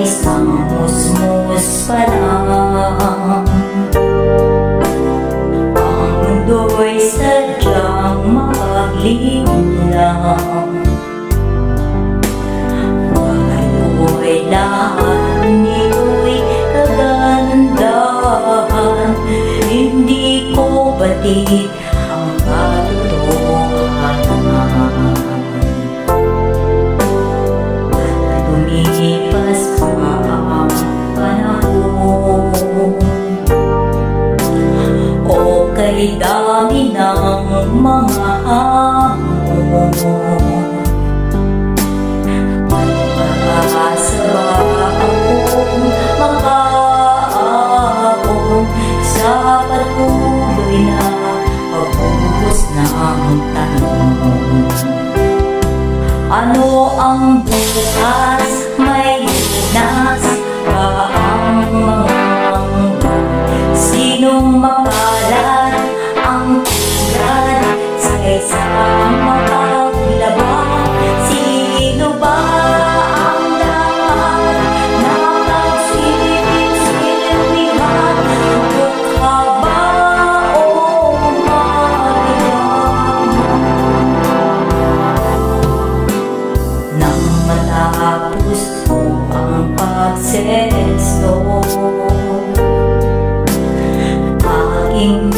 isang musmus pa lang. Ang mundo'y sadyang maglinlang. Ngayon lahat nito'y kagandahan. Hindi ko batid ang katotohanan. At lumipas ang panahon, o kay dami ng mga hamon, pag-asa akong makaahon sa patuloy na pagbuhos ng tanong. Ano ang bukas? May linas ba ang mga sinong makalat ang tulad sa isang makaglaba? Sino ba ang lahat na pagsisilbihan? Mukha ba o nang matapos ko ang pagsesto, aking